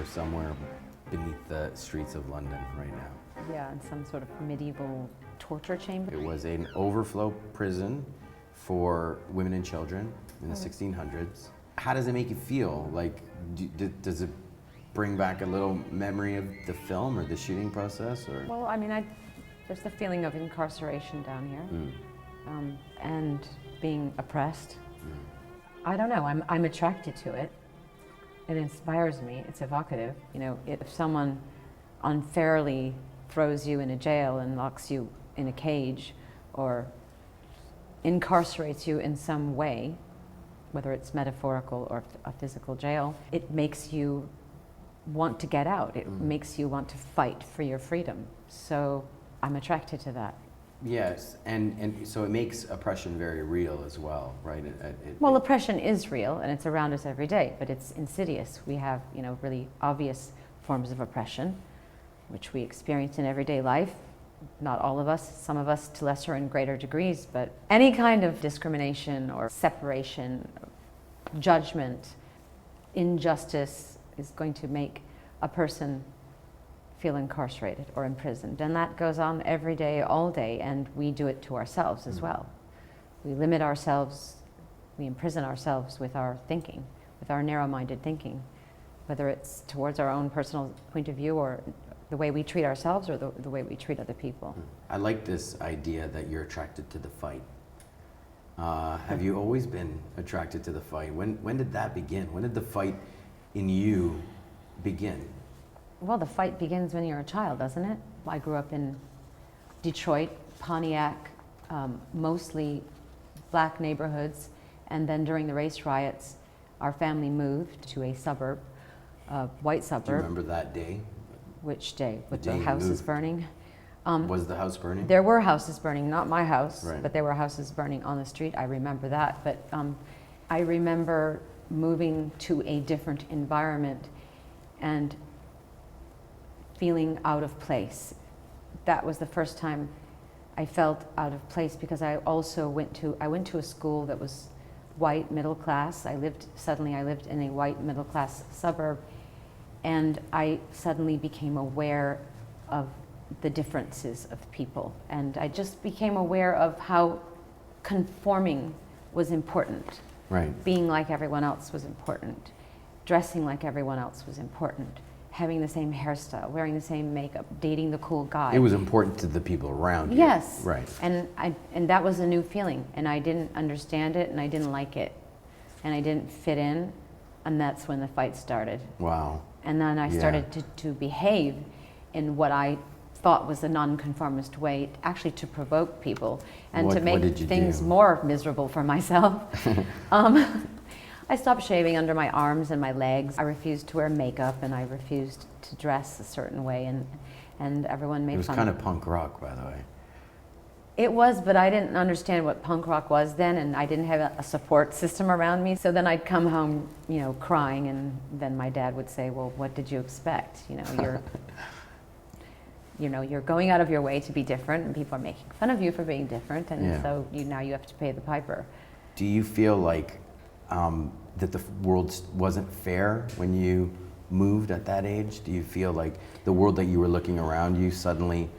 we're somewhere beneath the streets of London right now. Yeah, in some sort of medieval torture chamber. It was an overflow prison for women and children in the 1600s. How does it make you feel? Like, does it bring back a little memory of the film or the shooting process? Or? Well, I mean, there's the feeling of incarceration down here, and being oppressed. I don't know, I'm attracted to it. It inspires me, it's evocative. You know, if someone unfairly throws you in a jail and locks you in a cage or incarcerates you in some way, whether it's metaphorical or a physical jail, it makes you want to get out. It makes you want to fight for your freedom. So I'm attracted to that. Yes, and so it makes oppression very real as well, right? Well, oppression is real, and it's around us every day, but it's insidious. We have, you know, really obvious forms of oppression, which we experience in everyday life. Not all of us, some of us to lesser and greater degrees, but any kind of discrimination or separation, judgment, injustice is going to make a person feel incarcerated or imprisoned. And that goes on every day, all day, and we do it to ourselves as well. We limit ourselves, we imprison ourselves with our thinking, with our narrow-minded thinking, whether it's towards our own personal point of view or the way we treat ourselves or the way we treat other people. I like this idea that you're attracted to the fight. Have you always been attracted to the fight? When did that begin? When did the fight in you begin? Well, the fight begins when you're a child, doesn't it? I grew up in Detroit, Pontiac, mostly black neighborhoods, and then during the race riots, our family moved to a suburb, a white suburb. Do you remember that day? Which day? With the houses burning? Was the house burning? There were houses burning, not my house, right. But there were houses burning on the street. I remember that. But I remember moving to a different environment and feeling out of place. That was the first time I felt out of place, because I also went to a school that was white, middle class. Suddenly I lived in a white, middle class suburb, and I suddenly became aware of the differences of people. And I just became aware of how conforming was important. Right. Being like everyone else was important. Dressing like everyone else was important. Having the same hairstyle, wearing the same makeup, dating the cool guy. It was important to the people around you. Yes. Right. And that was a new feeling, and I didn't understand it, and I didn't like it, and I didn't fit in, and that's when the fight started. Wow. And then I started to behave in what I thought was a nonconformist way, actually to provoke people and to make things more miserable for myself. I stopped shaving under my arms and my legs. I refused to wear makeup, and I refused to dress a certain way, and everyone made fun. It was kind of punk rock, by the way. It was, but I didn't understand what punk rock was then, and I didn't have a support system around me. So then I'd come home, you know, crying, and then my dad would say, "Well, what did you expect? You're going out of your way to be different, and people are making fun of you for being different, and so now you have to pay the piper." Do you feel like that the world wasn't fair when you moved at that age? Do you feel like the world that you were looking around you suddenly,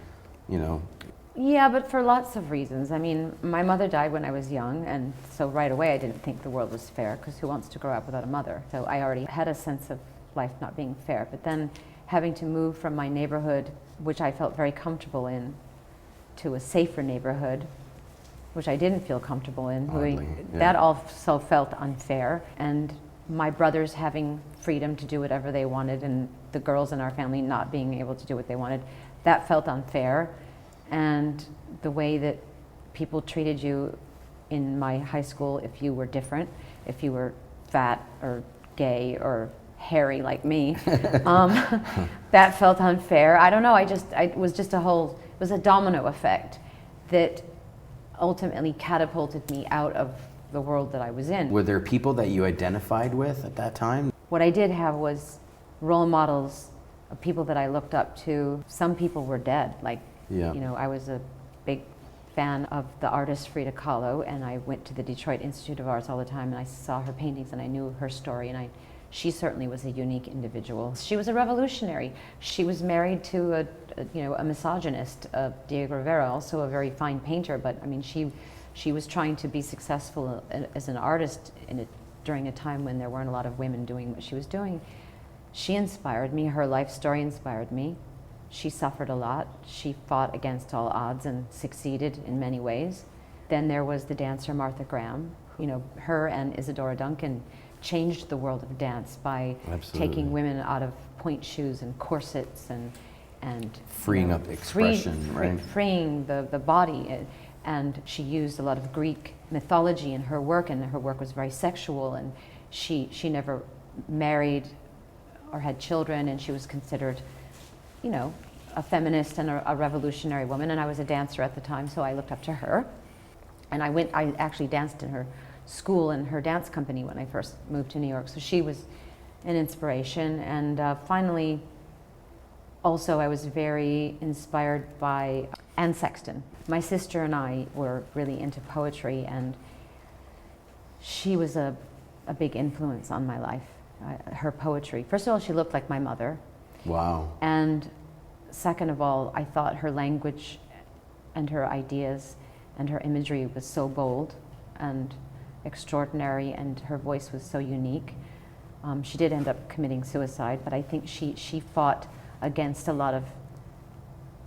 you know? Yeah, but for lots of reasons. I mean, my mother died when I was young, and so right away I didn't think the world was fair, because who wants to grow up without a mother? So I already had a sense of life not being fair. But then having to move from my neighborhood, which I felt very comfortable in, to a safer neighborhood, which I didn't feel comfortable in. That also felt unfair. And my brothers having freedom to do whatever they wanted, and the girls in our family not being able to do what they wanted, that felt unfair. And the way that people treated you in my high school, if you were different, if you were fat or gay or hairy like me, that felt unfair. I don't know, it was a domino effect that ultimately catapulted me out of the world that I was in. Were there people that you identified with at that time? What I did have was role models of people that I looked up to. Some people were dead, I was a big fan of the artist Frida Kahlo, and I went to the Detroit Institute of Arts all the time, and I saw her paintings, and I knew her story, and I she certainly was a unique individual. She was a revolutionary. She was married to a misogynist, Diego Rivera, also a very fine painter, but I mean, she was trying to be successful as an artist during a time when there weren't a lot of women doing what she was doing. She inspired me. Her life story inspired me. She suffered a lot. She fought against all odds and succeeded in many ways. Then there was the dancer Martha Graham. You know, her and Isadora Duncan changed the world of dance by taking women out of point shoes and corsets and freeing up expression, right? Freeing the body. And she used a lot of Greek mythology in her work, and her work was very sexual, and she never married or had children, and she was considered, you know, a feminist and a revolutionary woman. And I was a dancer at the time, so I looked up to her. And I actually danced in her school and her dance company when I first moved to New York. So she was an inspiration. And finally, also I was very inspired by Anne Sexton. My sister and I were really into poetry, and she was a big influence on my life. Her poetry. First of all, she looked like my mother. Wow. And second of all, I thought her language and her ideas and her imagery was so bold and extraordinary, and her voice was so unique. She did end up committing suicide, but I think she fought against a lot of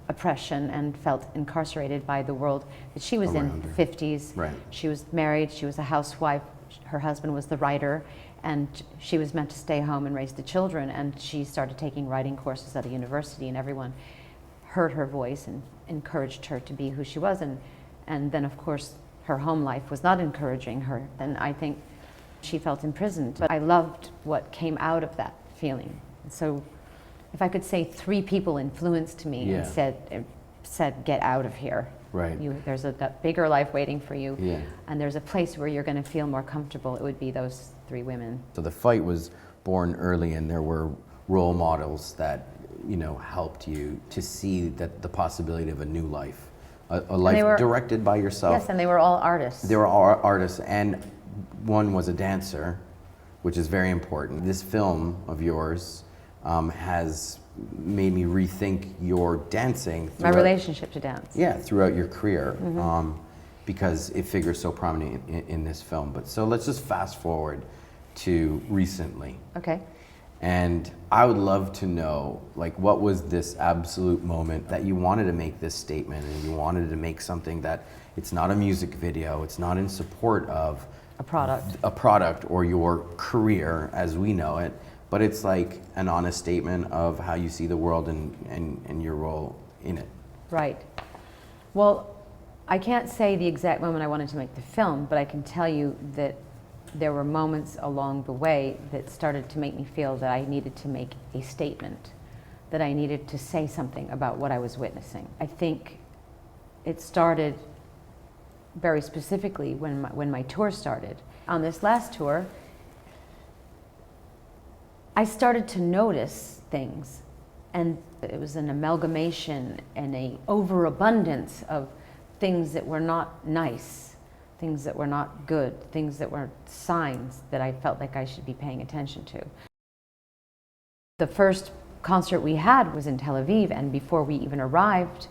oppression and felt incarcerated by the world that she was in, the 50s. Right. She was married, she was a housewife, her husband was the writer, and she was meant to stay home and raise the children, and she started taking writing courses at a university, and everyone heard her voice and encouraged her to be who she was. And then, of course, her home life was not encouraging her, and I think she felt imprisoned. But I loved what came out of that feeling. So if I could say 3 people influenced me and said, get out of here. Right. There's a bigger life waiting for you, Yeah. and there's a place where you're going to feel more comfortable. It would be those 3 women. So the fight was born early, and there were role models that, you know, helped you to see that the possibility of a new life, a life directed by yourself. Yes, and they were all artists. They were all artists, and one was a dancer, which is very important. This film of yours has made me rethink your dancing. My relationship to dance. Yeah, throughout your career, because it figures so prominently in this film. But so let's just fast forward to recently. Okay. And I would love to know, like, what was this absolute moment that you wanted to make this statement, and you wanted to make something that it's not a music video, it's not in support of A product or your career as we know it, but it's like an honest statement of how you see the world and your role in it. Right. Well, I can't say the exact moment I wanted to make the film, but I can tell you that there were moments along the way that started to make me feel that I needed to make a statement, that I needed to say something about what I was witnessing. I think it started very specifically when my tour started. On this last tour, I started to notice things, and it was an amalgamation and an overabundance of things that were not nice, things that were not good, things that were signs that I felt like I should be paying attention to. The first concert we had was in Tel Aviv, and before we even arrived,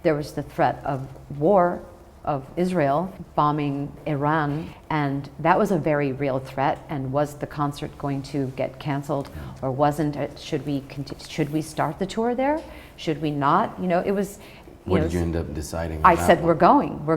there was the threat of war, of Israel bombing Iran, and that was a very real threat. And was the concert going to get canceled or wasn't? Should we start the tour there? Should we not? You know, it was. What did you end up deciding? I said, we're going, we're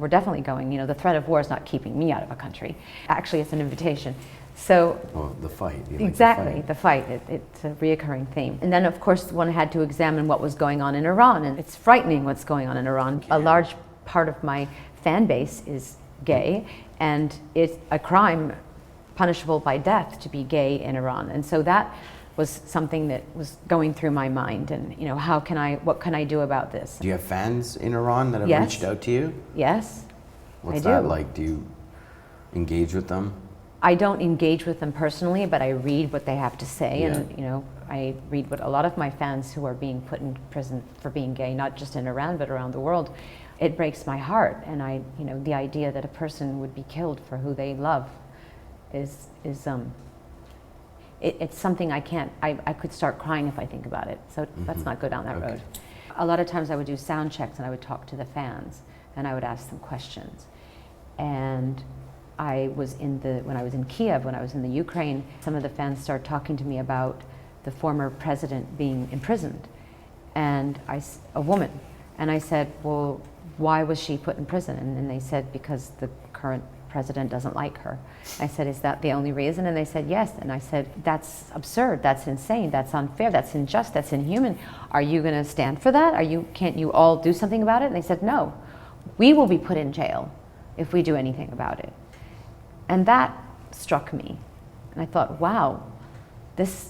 definitely going. You know, the threat of war is not keeping me out of a country. Actually, it's an invitation. So, well, the fight. Exactly, the fight. It's a reoccurring theme. And then, of course, one had to examine what was going on in Iran, and it's frightening what's going on in Iran. A large part of my fan base is gay, and it's a crime punishable by death to be gay in Iran. And so that was something that was going through my mind, and you know, what can I do about this? Do you have fans in Iran that have reached out to you? Yes. What's that like? Do you engage with them? I don't engage with them personally, but I read what they have to say, and you know, I read what a lot of my fans who are being put in prison for being gay, not just in Iran but around the world. It breaks my heart, and the idea that a person would be killed for who they love is it's something I can't, I could start crying if I think about it. So let's not go down that road. A lot of times I would do sound checks and I would talk to the fans and I would ask them questions. And when I was in Kiev, when I was in the Ukraine, some of the fans started talking to me about the former president being imprisoned, and a woman. And I said, well, why was she put in prison? And they said, because the current president doesn't like her. I said, is that the only reason? And they said, yes. And I said, that's absurd, that's insane, that's unfair, that's unjust, that's inhuman. Are you going to stand for that? Can't you all do something about it? And they said, no, we will be put in jail if we do anything about it. And that struck me. And I thought, wow, this,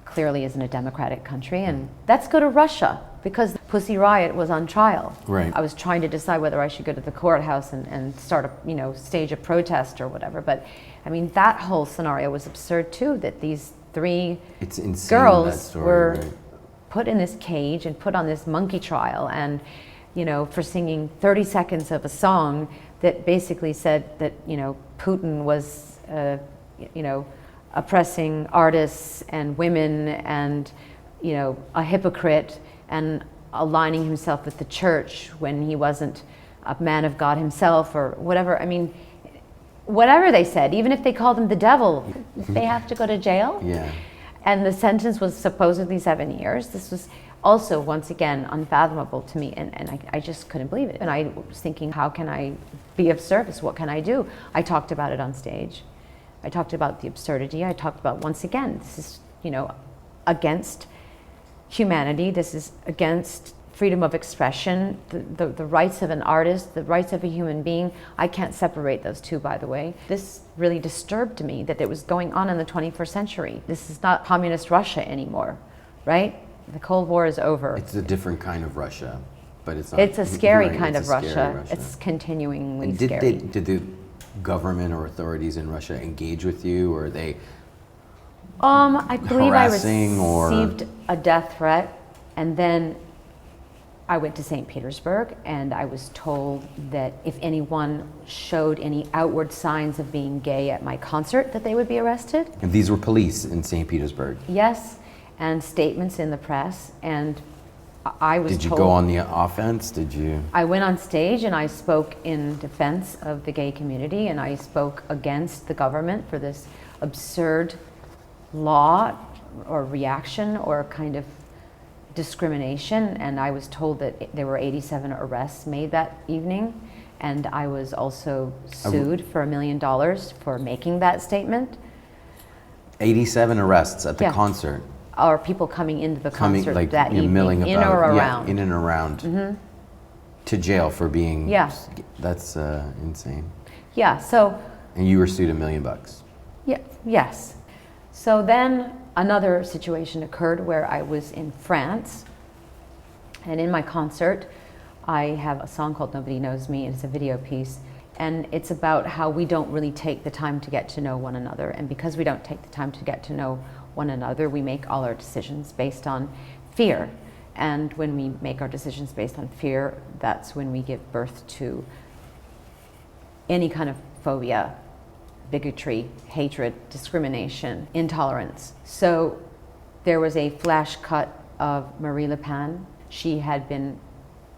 clearly isn't a democratic country. And let's go to Russia, because the Pussy Riot was on trial. Right. I was trying to decide whether I should go to the courthouse and start stage a protest or whatever. But I mean, that whole scenario was absurd too, that these three girls were put in this cage and put on this monkey trial, and for singing 30 seconds of a song that basically said that Putin was oppressing artists and women, and a hypocrite, and aligning himself with the church when he wasn't a man of God himself, or whatever. I mean, whatever they said, even if they called him the devil, they have to go to jail. Yeah. And the sentence was supposedly 7 years. This was also, once again, unfathomable to me, and I just couldn't believe it. And I was thinking, how can I be of service? What can I do? I talked about it on stage. I talked about the absurdity. I talked about, once again, this is, against humanity. This is against freedom of expression, the rights of an artist, the rights of a human being. I can't separate those two, by the way. This really disturbed me, that it was going on in the 21st century. This is not communist Russia anymore, right? The Cold War is over. It's a different kind of Russia, but it's not. It's a scary right, kind of Russia. Russia. It's continuingly and scary. Did the government or authorities in Russia engage with you, or are they I believe I harassing received a death threat, and then I went to St. Petersburg, and I was told that if anyone showed any outward signs of being gay at my concert, that they would be arrested. And these were police in St. Petersburg? Yes, and statements in the press, and I was told... Did you go on the offense? Did you? I went on stage and I spoke in defense of the gay community, and I spoke against the government for this absurd law or reaction or kind of discrimination. And I was told that there were 87 arrests made that evening, and I was also sued for $1 million for making that statement. 87 arrests at the concert? Or people coming into the concert like, that evening, milling in about, or around. Yeah, in and around. To jail for being... Yeah. That's insane. Yeah, so... And you were sued $1 million? Yeah, yes. So then another situation occurred where I was in France, and in my concert I have a song called Nobody Knows Me, and it's a video piece, and it's about how we don't really take the time to get to know one another, and because we don't take the time to get to know one another, we make all our decisions based on fear. And when we make our decisions based on fear, that's when we give birth to any kind of phobia, bigotry, hatred, discrimination, intolerance. So there was a flash cut of Marie Le Pen. She had been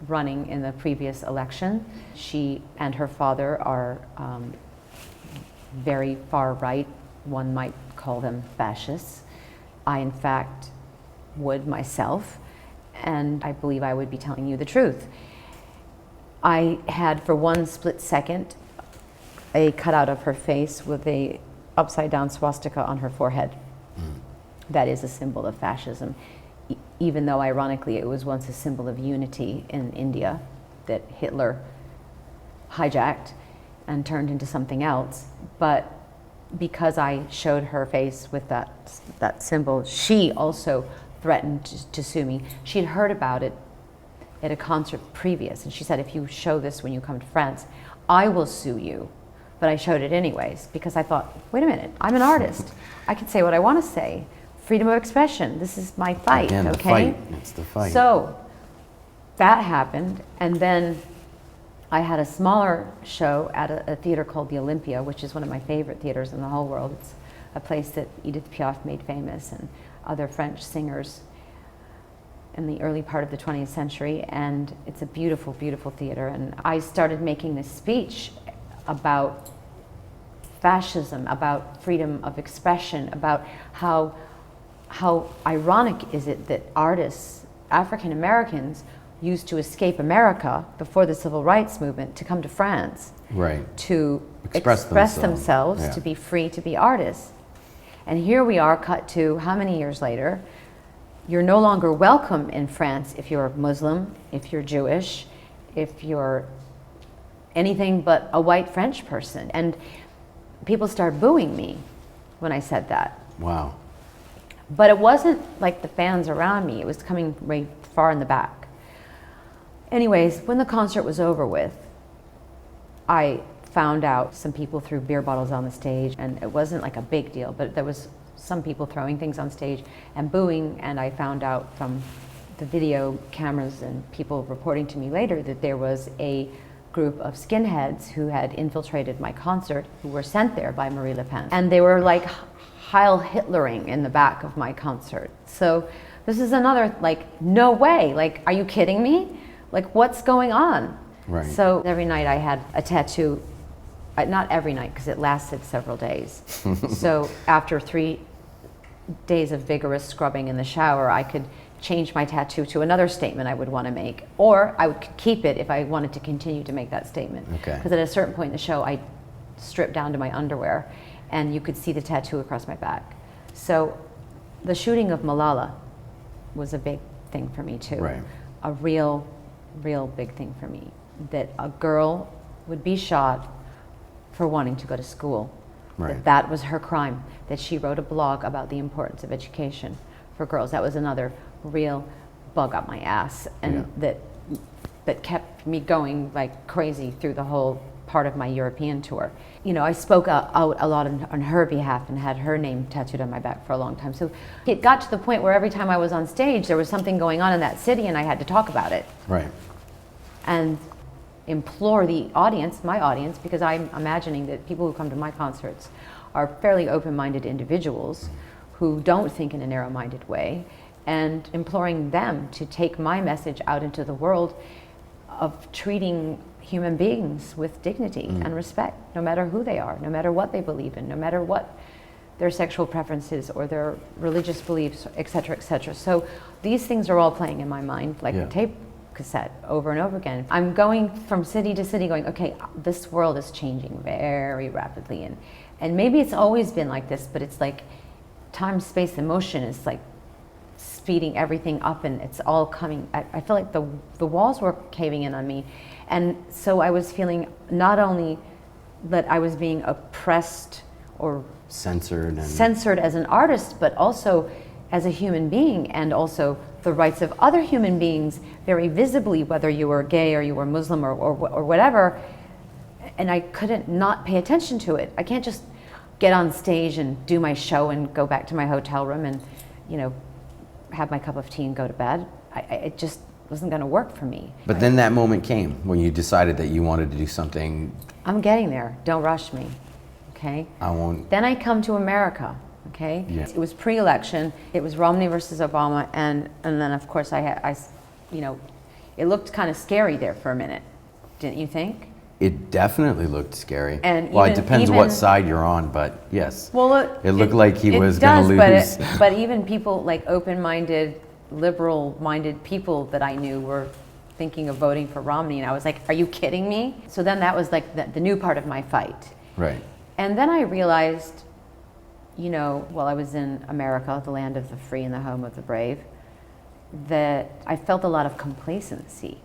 running in the previous election. She and her father are very far right. One might call them fascists. I, in fact, would myself, and I believe I would be telling you the truth. I had, for one split second, a cutout of her face with a upside-down swastika on her forehead. That is a symbol of fascism, even though, ironically, it was once a symbol of unity in India that Hitler hijacked and turned into something else. But because I showed her face with that symbol, she also threatened to sue me. She'd heard about it at a concert previous, and she said, if you show this when you come to France, I will sue you. But I showed it anyways, because I thought, wait a minute, I'm an artist. I can say what I want to say. Freedom of expression, this is my fight, Again, okay? the fight. It's the fight. So that happened, and then I had a smaller show at a theater called the Olympia, which is one of my favorite theaters in the whole world. It's a place that Edith Piaf made famous and other French singers in the early part of the 20th century. And it's a beautiful, beautiful theater. And I started making this speech about fascism, about freedom of expression, about how ironic is it that artists, African Americans, used to escape America before the civil rights movement to come to France, right, to express themselves, yeah, to be free, to be artists. And here we are, cut to how many years later? You're no longer welcome in France if you're Muslim, if you're Jewish, if you're anything but a white French person. And people started booing me when I said that. Wow. But it wasn't like the fans around me. It was coming right far in the back. Anyways, when the concert was over with, I found out some people threw beer bottles on the stage, and it wasn't like a big deal, but there was some people throwing things on stage and booing, and I found out from the video cameras and people reporting to me later that there was a group of skinheads who had infiltrated my concert, who were sent there by Marie Le Pen. And they were like Heil Hitlering in the back of my concert. So this is another, like, no way, like, are you kidding me? Like, what's going on? Right. So every night I had a tattoo, not every night, because it lasted several days. So after 3 days of vigorous scrubbing in the shower, I could change my tattoo to another statement I would want to make, or I would keep it if I wanted to continue to make that statement. Okay. Because at a certain point in the show, I stripped down to my underwear, and you could see the tattoo across my back. So the shooting of Malala was a big thing for me too. Right. A real big thing for me. That a girl would be shot for wanting to go to school. Right. That was her crime. That she wrote a blog about the importance of education for girls. That was another real bug up my ass, and that kept me going like crazy through the whole part of my European tour. You know, I spoke out a lot on her behalf and had her name tattooed on my back for a long time. So it got to the point where every time I was on stage, there was something going on in that city and I had to talk about it. Right. And implore the audience, my audience, because I'm imagining that people who come to my concerts are fairly open-minded individuals who don't think in a narrow-minded way, and imploring them to take my message out into the world of treating human beings with dignity and respect, no matter who they are, no matter what they believe in, no matter what their sexual preferences or their religious beliefs, et cetera, et cetera. So these things are all playing in my mind like a tape cassette over and over again. I'm going from city to city going, okay, this world is changing very rapidly, and maybe it's always been like this, but it's like time, space, and motion is like speeding everything up, and it's all coming. I feel like the walls were caving in on me, and so I was feeling not only that I was being oppressed or censored as an artist, but also as a human being, and also the rights of other human beings very visibly, whether you were gay or you were Muslim or whatever, and I couldn't not pay attention to it. I can't just get on stage and do my show and go back to my hotel room and, you know, have my cup of tea and go to bed. It just wasn't going to work for me. But then that moment came when you decided that you wanted to do something. I'm getting there. Don't rush me, okay? I won't. Then I come to America, okay? Yeah. It was pre-election. It was Romney versus Obama, and then of course you know, it looked kind of scary there for a minute, didn't you think? It definitely looked scary. And well, it depends what side you're on, but yes. Well, it looked like he was going to lose. But even people like open-minded, liberal-minded people that I knew were thinking of voting for Romney, and I was like, are you kidding me? So then that was like the new part of my fight. Right. And then I realized, you know, while I was in America, the land of the free and the home of the brave, that I felt a lot of complacency.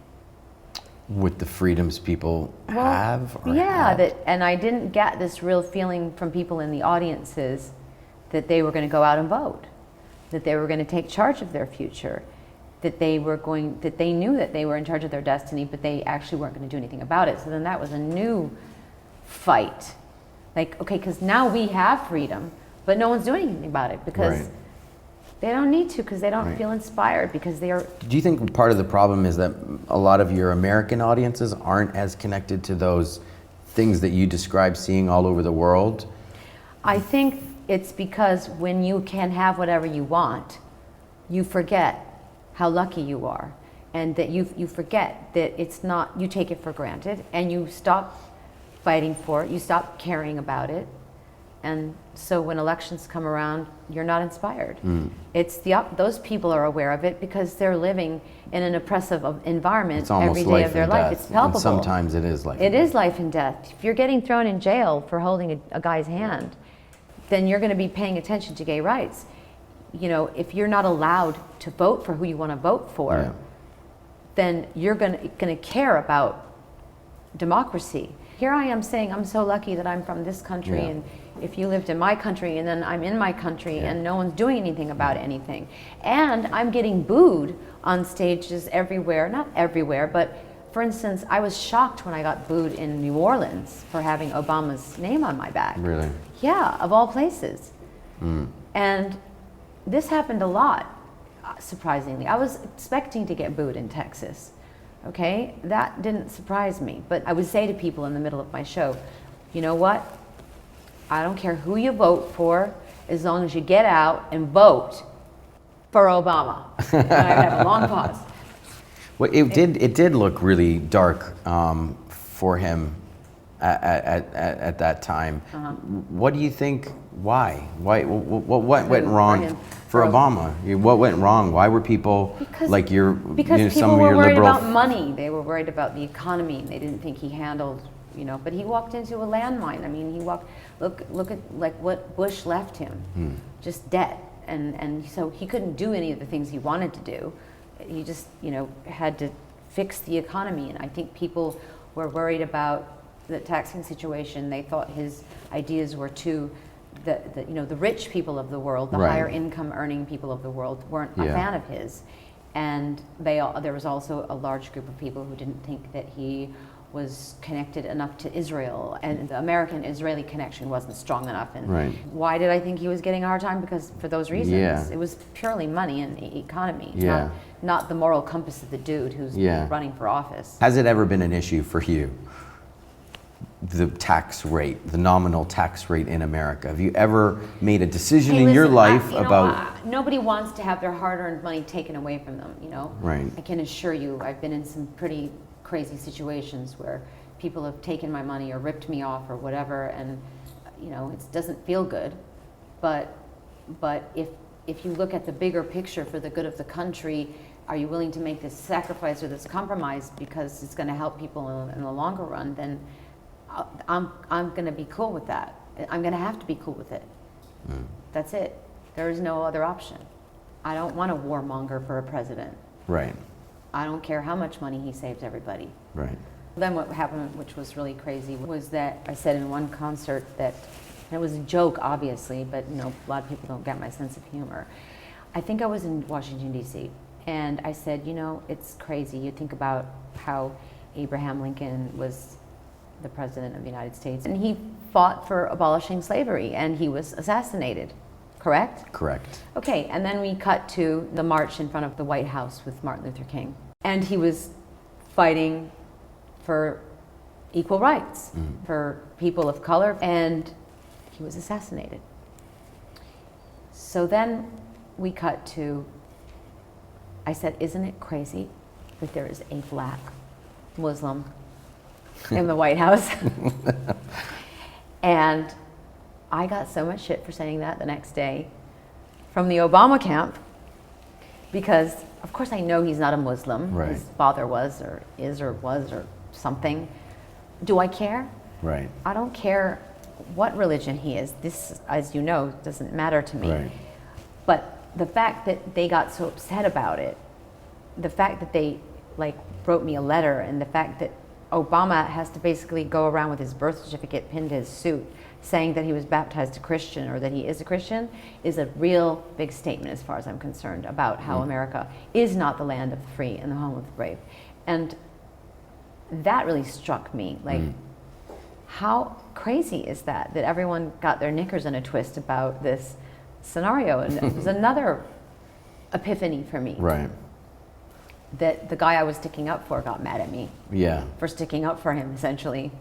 With the freedoms people have? Or and I didn't get this real feeling from people in the audiences that they were going to go out and vote, that they were going to take charge of their future, that they knew that they were in charge of their destiny, but they actually weren't going to do anything about it. So then that was a new fight. Like, okay, because now we have freedom, but no one's doing anything about it because they don't need to, because they don't feel inspired, because they are. Do you think part of the problem is that a lot of your American audiences aren't as connected to those things that you describe seeing all over the world? I think It's because when you can have whatever you want, you forget how lucky you are, and that you forget that it's not, you take it for granted, and you stop fighting for it, you stop caring about it. And so when elections come around, you're not inspired. It's those people are aware of it because they're living in an oppressive environment every day of their life. It's palpable. And sometimes it is life. It is life and death. If you're getting thrown in jail for holding a guy's hand, then you're going to be paying attention to gay rights. You know, if you're not allowed to vote for who you want to vote for, then you're going to care about democracy. Here I am saying I'm so lucky that I'm from this country, and if you lived in my country, and then I'm in my country, and no one's doing anything about anything. And I'm getting booed on stages everywhere, not everywhere, but for instance, I was shocked when I got booed in New Orleans for having Obama's name on my back. Really? Yeah, of all places. And this happened a lot, surprisingly. I was expecting to get booed in Texas. Okay, that didn't surprise me. But I would say to people in the middle of my show, you know what? I don't care who you vote for, as long as you get out and vote for Obama. And I have a long pause. Well, it did look really dark for him at that time. What do you think? Why? What went wrong for Obama? What went wrong? Why were people like because some people of were your worried liberal about money. They were worried about the economy. They didn't think he handled, but he walked into a landmine. I mean, look at like what Bush left him, just debt, and so he couldn't do any of the things he wanted to do. He just had to fix the economy, and I think people were worried about the taxing situation. They thought his ideas were too. The rich people of the world, the higher income earning people of the world weren't a fan of his, and there was also a large group of people who didn't think that he was connected enough to Israel, and the American-Israeli connection wasn't strong enough. And why did I think he was getting a hard time? Because for those reasons, it was purely money and the economy, not the moral compass of the dude who's running for office. Has it ever been an issue for you? The tax rate, the nominal tax rate in America. Have you ever made a decision in your life about? Nobody wants to have their hard-earned money taken away from them. Right. I can assure you, I've been in some pretty crazy situations where people have taken my money or ripped me off or whatever, and it doesn't feel good. But if you look at the bigger picture for the good of the country, are you willing to make this sacrifice or this compromise because it's going to help people in the longer run? Then I'm going to be cool with that. I'm going to have to be cool with it. That's it. There is no other option. I don't want a warmonger for a president. Right. I don't care how much money he saves everybody. Right. Then what happened, which was really crazy, was that I said in one concert that, and it was a joke obviously, but a lot of people don't get my sense of humor. I think I was in Washington, D.C., and I said, it's crazy. You think about how Abraham Lincoln was the president of the United States, and he fought for abolishing slavery, and he was assassinated, correct? Correct. Okay, and then we cut to the march in front of the White House with Martin Luther King, and he was fighting for equal rights for people of color, and he was assassinated. So then we cut to, I said, isn't it crazy that there is a black Muslim in the White House? And I got so much shit for saying that the next day from the Obama camp, because of course I know he's not a Muslim. Right. His father was or is or was or something. Do I care? Right. I don't care what religion he is. This, as you know, doesn't matter to me. Right. But the fact that they got so upset about it, the fact that they wrote me a letter, and the fact that Obama has to basically go around with his birth certificate pinned to his suit saying that he was baptized a Christian or that he is a Christian is a real big statement as far as I'm concerned about how America is not the land of the free and the home of the brave. And that really struck me. How crazy is that everyone got their knickers in a twist about this scenario? And it was another epiphany for me. Right. That the guy I was sticking up for got mad at me. Yeah. For sticking up for him, essentially.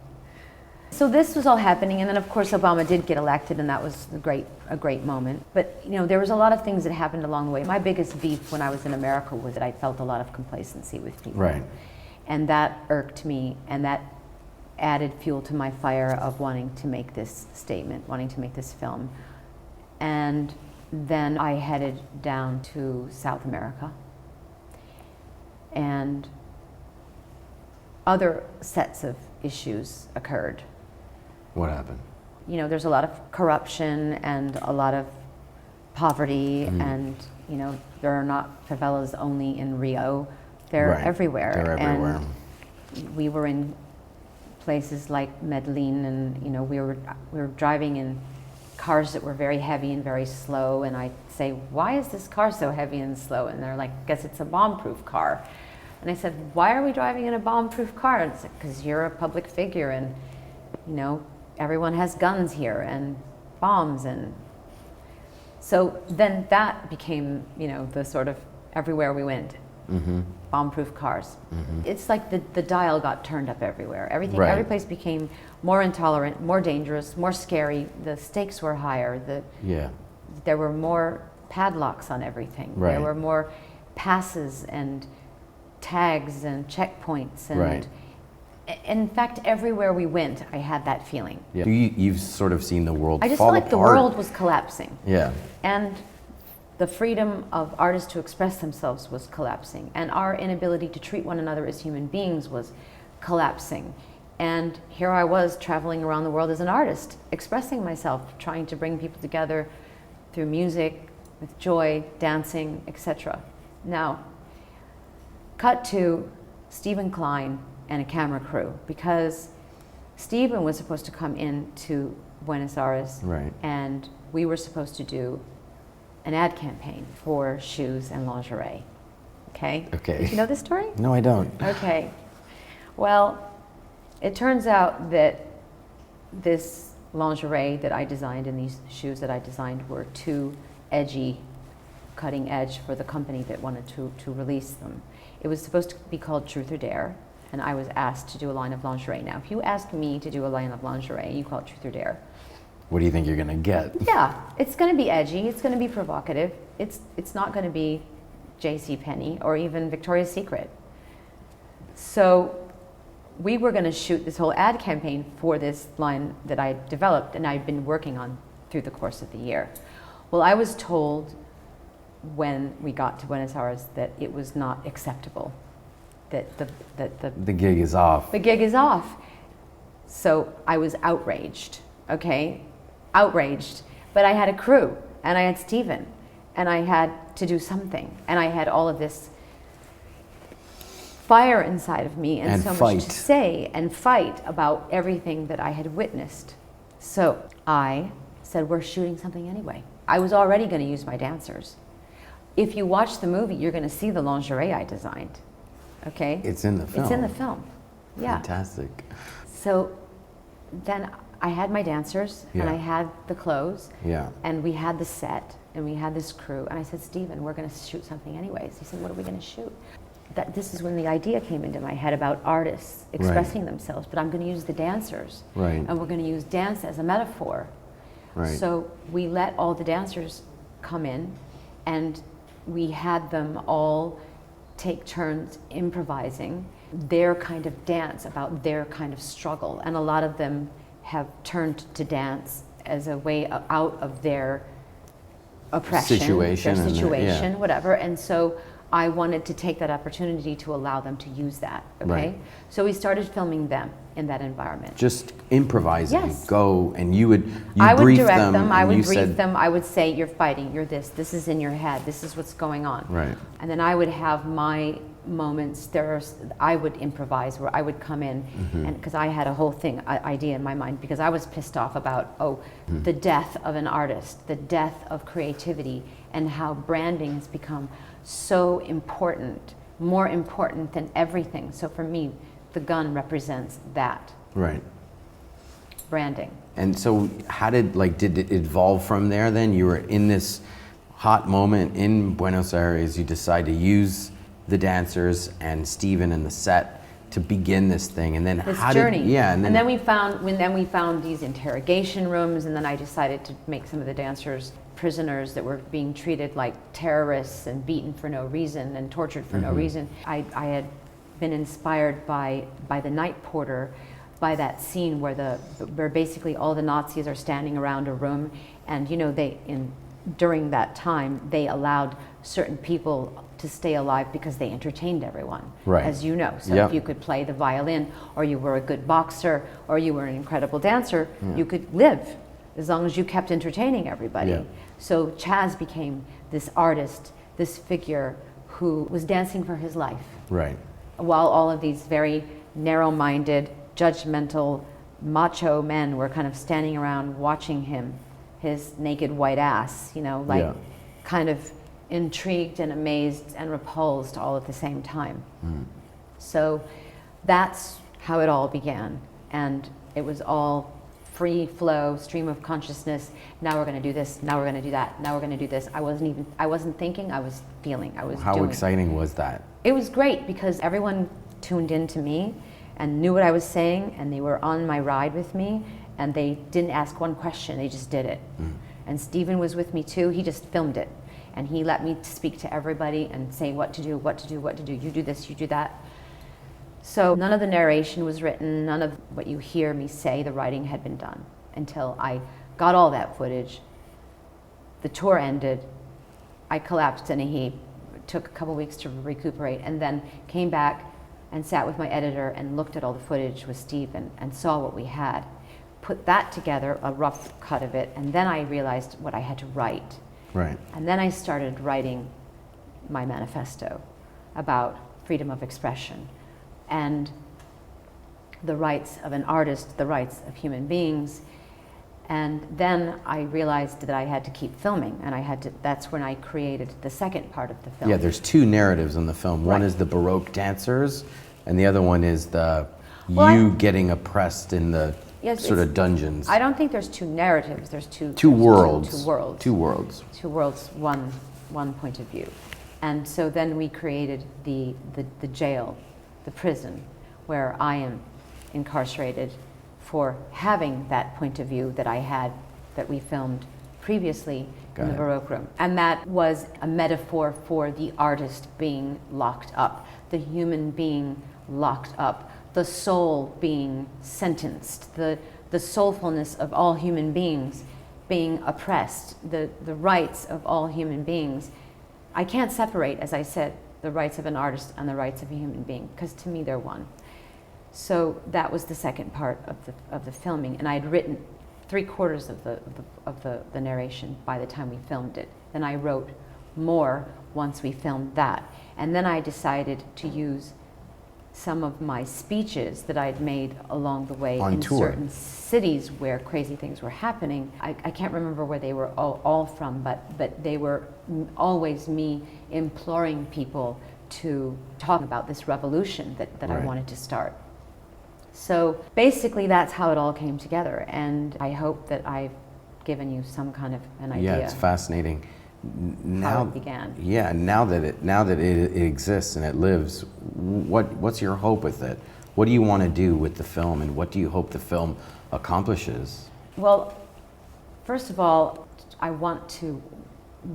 So this was all happening, and then of course Obama did get elected, and that was a great moment. But you know, there was a lot of things that happened along the way. My biggest beef when I was in America was that I felt a lot of complacency with people. Right. And that irked me, and that added fuel to my fire of wanting to make this statement, wanting to make this film. And then I headed down to South America, and other sets of issues occurred. What happened? You know, there's a lot of corruption and a lot of poverty, and you know, there are not favelas only in Rio, they're Right. everywhere. They're everywhere. And we were in places like Medellin, and you know, we were driving in cars that were very heavy and very slow, and I'd say, why is this car so heavy and slow? And they're like, guess it's a bomb-proof car. And I said, why are we driving in a bomb-proof car? And it's like, because you're a public figure, and you know, everyone has guns here and bombs. And so then that became, you know, the sort of everywhere we went, bomb-proof cars. It's like the dial got turned up everywhere. Everything, Right. every place became more intolerant, more dangerous, more scary. The stakes were higher. Yeah. There were more padlocks on everything. Right. There were more passes and tags and checkpoints. And Right. in fact, everywhere we went, I had that feeling. Yeah. You've sort of seen the world I just fall felt like the apart. world was collapsing. Yeah. And the freedom of artists to express themselves was collapsing. And our inability to treat one another as human beings was collapsing. And here I was traveling around the world as an artist, expressing myself, trying to bring people together through music, with joy, dancing, etc. Now, cut to Stephen Klein and a camera crew, because Stephen was supposed to come in to Buenos Aires, Right. and we were supposed to do an ad campaign for shoes and lingerie. Okay? Okay. Did you know this story? No, I don't. Okay. Well, it turns out that this lingerie that I designed and these shoes that I designed were too edgy, cutting edge for the company that wanted to release them. It was supposed to be called Truth or Dare, and I was asked to do a line of lingerie. Now, if you ask me to do a line of lingerie, you call it Truth or Dare. What do you think you're gonna get? Yeah, it's going to be edgy. It's going to be provocative. It's not going to be JCPenney or even Victoria's Secret. So we were going to shoot this whole ad campaign for this line that I developed and I'd been working on through the course of the year. Well, I was told when we got to Buenos Aires that it was not acceptable, that The gig is off. the gig is off. So I was outraged, okay? Outraged. But I had a crew, and I had Stephen, and I had to do something, and I had all of this fire inside of me and so fight. much to say and fight about everything that I had witnessed. So I said, we're shooting something anyway. I was already going to use my dancers. If you watch the movie, you're going to see the lingerie I designed, okay? It's in the film. It's in the film, yeah. Fantastic. So then I had my dancers, and Yeah. I had the clothes, Yeah. and we had the set, and we had this crew, and I said, Stephen, we're going to shoot something anyways. He said, what are we going to shoot? This is when the idea came into my head about artists expressing themselves, but I'm going to use the dancers, Right. and we're going to use dance as a metaphor. Right. So we let all the dancers come in, and we had them all take turns improvising their kind of dance about their kind of struggle. And a lot of them have turned to dance as a way out of their oppression, Situation their and situation, yeah. whatever. And so I wanted to take that opportunity to allow them to use that, okay? Right. So we started filming them in that environment. Just improvising. Yes. Go and you I would brief direct them, I and would you brief said, them, I would say, you're fighting, you're this is in your head, this is what's going on. Right. And then I would have my moments, I would improvise, where I would come in, Mm-hmm. and because I had a whole idea in my mind, because I was pissed off about, Mm-hmm. the death of an artist, the death of creativity, and how branding has become so important, more important than everything. So for me, the gun represents that, Right. branding. And so how did it evolve from there then? You were in this hot moment in Buenos Aires, you decide to use the dancers and Stephen and the set to begin this thing, and then this how journey. did and then we found these interrogation rooms, and then I decided to make some of the dancers prisoners that were being treated like terrorists and beaten for no reason and tortured for no reason. I had been inspired by the night porter, by that scene where basically all the Nazis are standing around a room, and you know during that time they allowed certain people to stay alive because they entertained everyone, right, as you know. So yep. if you could play the violin, or you were a good boxer, or you were an incredible dancer, you could live as long as you kept entertaining everybody. Yeah. So Chaz became this artist, this figure who was dancing for his life. Right. While all of these very narrow-minded, judgmental, macho men were kind of standing around watching him, his naked white ass, you know, like kind of intrigued and amazed and repulsed all at the same time. So that's how it all began. And it was all free flow, stream of consciousness. Now we're going to do this, now we're going to do that, now we're going to do this. I wasn't thinking, I was feeling, I was doing. How exciting was that? It was great because everyone tuned in to me and knew what I was saying, and they were on my ride with me, and they didn't ask one question, they just did it. And Stephen was with me too, he just filmed it. And he let me speak to everybody and say what to do, what to do, what to do. You do this, you do that. So none of the narration was written, none of what you hear me say, the writing had been done until I got all that footage. The tour ended, I collapsed in a heap, it took a couple weeks to recuperate, and then came back and sat with my editor and looked at all the footage with Steve and saw what we had. Put that together, a rough cut of it, and then I realized what I had to write. Right. And then I started writing my manifesto about freedom of expression and the rights of an artist, the rights of human beings. And then I realized that I had to keep filming, and that's when I created the second part of the film. Yeah, there's two narratives in the film. One is the Baroque dancers, and the other one is you getting oppressed in the sort of dungeons. I don't think there's two narratives, there's two worlds. Two worlds. Two worlds. Two worlds, one point of view. And so then we created the jail, the prison, where I am incarcerated for having that point of view that I had, that we filmed previously in the Baroque room. And that was a metaphor for the artist being locked up, the human being locked up, the soul being sentenced, the soulfulness of all human beings being oppressed, the rights of all human beings. I can't separate, as I said, the rights of an artist and the rights of a human being, because to me they're one. So that was the second part of the filming, and I had written 3/4 of the narration by the time we filmed it. Then I wrote more once we filmed that, and then I decided to use some of my speeches that I'd made along the way in certain cities where crazy things were happening. I can't remember where they were all from, but they were always me imploring people to talk about this revolution that I wanted to start. So basically that's how it all came together, and I hope that I've given you some kind of an idea. Yeah, it's fascinating. How it began. Yeah, now that it exists and it lives, what's your hope with it? What do you want to do with the film, and what do you hope the film accomplishes? Well, first of all, I want to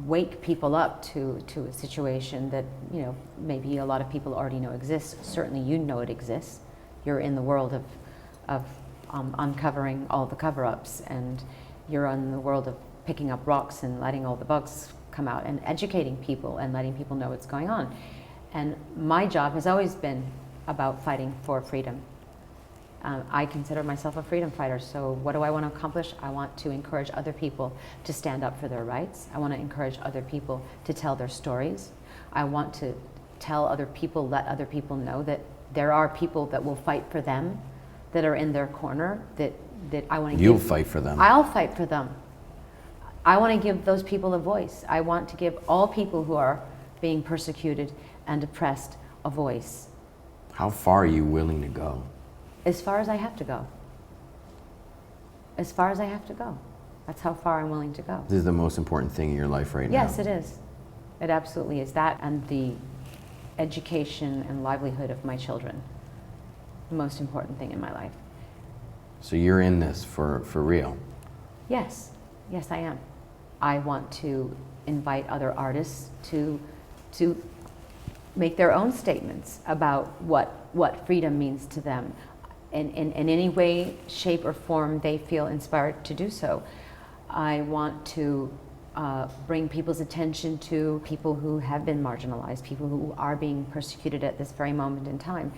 wake people up to a situation that, you know, maybe a lot of people already know exists. Certainly you know it exists. You're in the world of uncovering all the cover-ups, and you're in the world of picking up rocks and letting all the bugs come out and educating people and letting people know what's going on. And my job has always been about fighting for freedom. I consider myself a freedom fighter, so what do I want to accomplish? I want to encourage other people to stand up for their rights. I want to encourage other people to tell their stories. I want to tell other people, let other people know that there are people that will fight for them, that are in their corner, that I want to You'll fight for them. I'll fight for them. I want to give those people a voice. I want to give all people who are being persecuted and oppressed a voice. How far are you willing to go? As far as I have to go. As far as I have to go. That's how far I'm willing to go. This is the most important thing in your life right now. Yes, it is. It absolutely is. That and the education and livelihood of my children. the most important thing in my life. So you're in this for real? Yes, yes I am. I want to invite other artists to make their own statements about what freedom means to them in any way, shape, or form they feel inspired to do so. I want to bring people's attention to people who have been marginalized, people who are being persecuted at this very moment in time.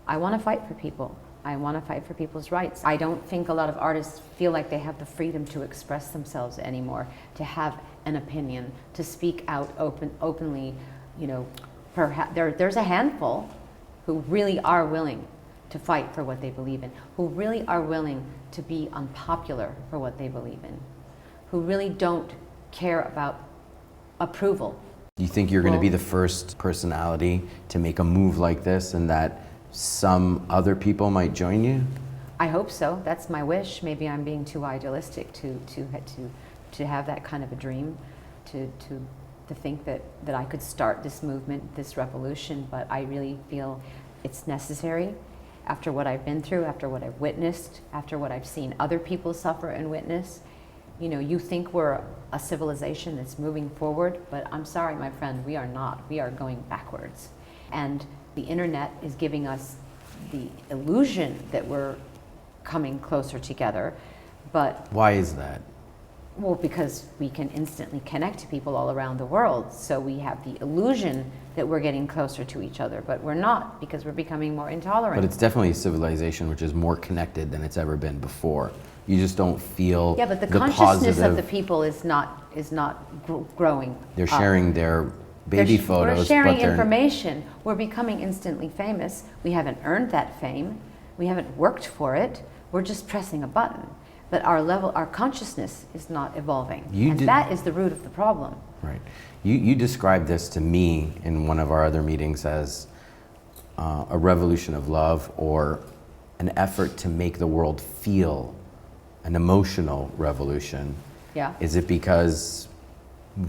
I want to fight for people. I want to fight for people's rights. I don't think a lot of artists feel like they have the freedom to express themselves anymore, to have an opinion, to speak out openly. You know, perhaps there's a handful who really are willing to fight for what they believe in, who really are willing to be unpopular for what they believe in, who really don't care about approval. Do you think you're going to be the first personality to make a move like this, and that some other people might join you? I hope so. That's my wish. Maybe I'm being too idealistic to have that kind of a dream, to think that I could start this movement, this revolution, but I really feel it's necessary after what I've been through, after what I've witnessed, after what I've seen other people suffer and witness. You know, you think we're a civilization that's moving forward, but I'm sorry, my friend, we are not. We are going backwards. And the internet is giving us the illusion that we're coming closer together, but... Why is that? Well, because we can instantly connect to people all around the world, so we have the illusion that we're getting closer to each other, but we're not, because we're becoming more intolerant. But it's definitely a civilization which is more connected than it's ever been before. You just don't feel yeah, but the consciousness of the people is not growing. They're sharing their baby photos. We're sharing information. We're becoming instantly famous. We haven't earned that fame. We haven't worked for it. We're just pressing a button. But our consciousness is not evolving. That is the root of the problem. Right. You described this to me in one of our other meetings as a revolution of love, or an effort to make the world feel, an emotional revolution. Yeah. Is it because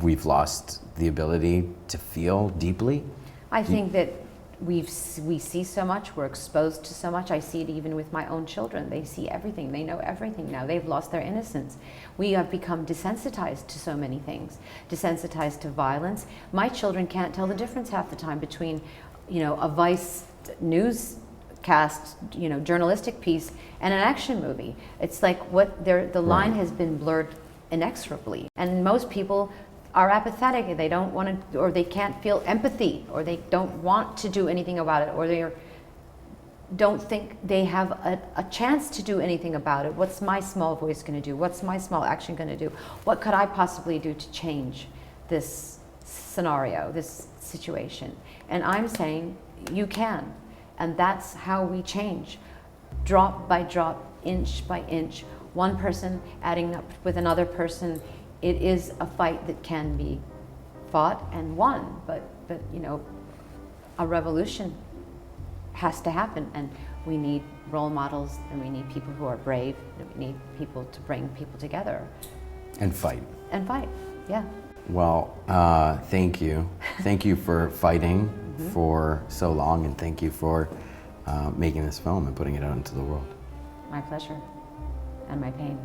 we've lost the ability to feel deeply? I think that we see so much, we're exposed to so much. I see it even with my own children. They see everything, they know everything now. They've lost their innocence. We have become desensitized to so many things, desensitized to violence. My children can't tell the difference half the time between, you know, a Vice newscast, you know, journalistic piece and an action movie. It's like the line has been blurred inexorably. And most people are apathetic, they don't want to, or they can't feel empathy, or they don't want to do anything about it, or they don't think they have a chance to do anything about it. What's my small voice going to do? What's my small action going to do? What could I possibly do to change this scenario, this situation? And I'm saying you can, and that's how we change. Drop by drop, inch by inch, one person adding up with another person. It is a fight that can be fought and won, but you know, a revolution has to happen, and we need role models, and we need people who are brave, and we need people to bring people together. And fight. And fight, yeah. Well, thank you. Thank you for fighting for so long, and thank you for making this film and putting it out into the world. My pleasure, and my pain.